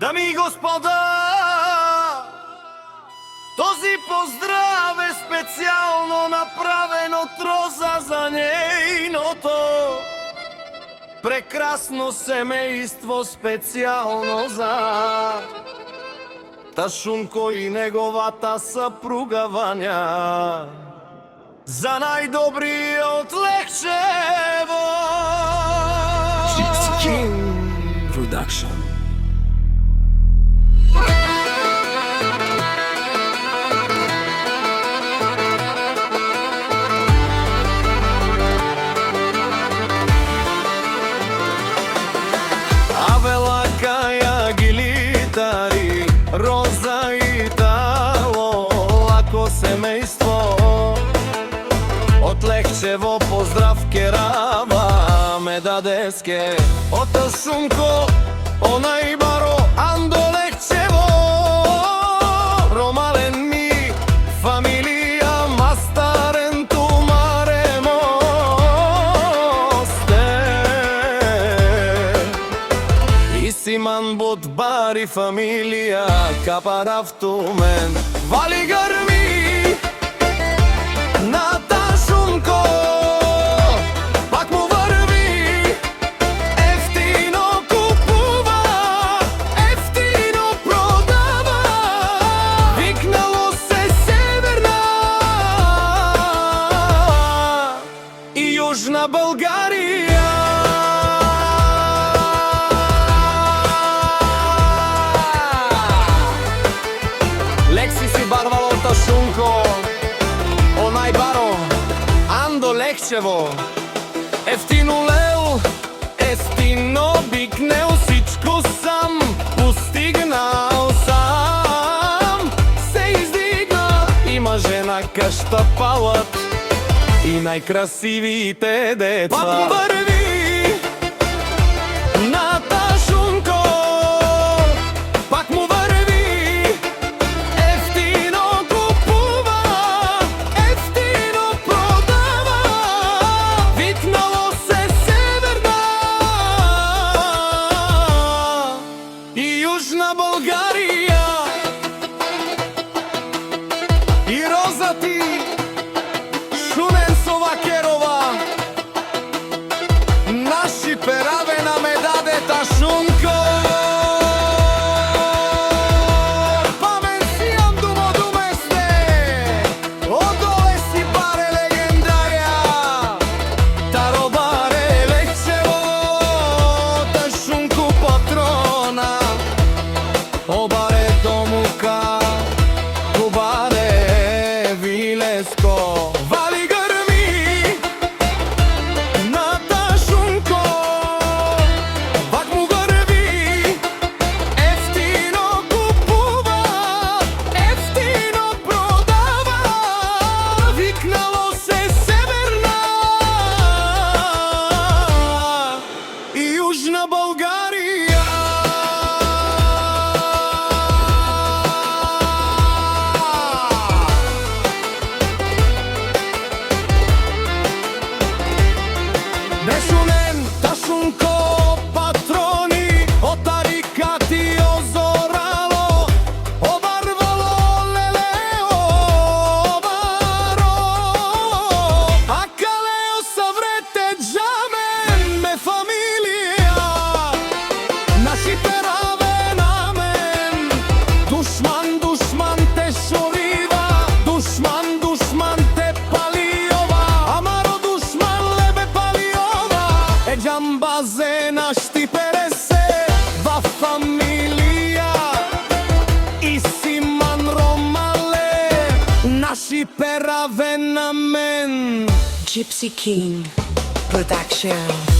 Дами и господа, този поздрав е специално направен от Роза за нейното прекрасно семейство, специално за Ташунко и неговата съпруга Ваня, за най-добрият Лехчево. Gypsy King Production. Авела, Кая, Гилитари, Роза и Тало, лако семейство от Лехчево поздрав керава ме дадеске от Ташунко, онай баро Андо Лехчево, ромален ми фамилия мастарен тумаре мосте и Симан Будбари фамилия капаравтумен вали гърми на Ташунко. Пак му върви, ефтино купува, ефтино продава, викнало се Северна и Южна България. Лекси си барвало Ташунко, онай баро Андо Лехчево, ефтино лел, ефтино бикнел, всичко сам постигнал сам. Се издигна, има жена къща палът и най-красивите деца. Пак му върви на Ташунко, пак му върви, ефтино купува, ефтино продава, викнало се Северна и Южна България. И Роза ти, Шуненсова Керова, наши перавена ме даде Ташунко. Памен си Андумо думесте, одоле си баре легендария, таро баре Лехчево, Ташунко патрона, обаре домука, кубаре вилеско. Вали гърми на Ташунко, пак му върви, ефтино купува, ефтино продава, викнало се Северна и Южна България. Бешунен Ташунко патрони от арикати озорало, обарвало леле обаро, а калео съврете джамен ме фамилия, нашите раве на мен. Душман, душман те шорива, душман, душман те палиова, амаро душман лебе палиова, е джамбазе нашти пересе ва фамилия и Симан Ромале, наши пераве на мен. Gypsy King Production.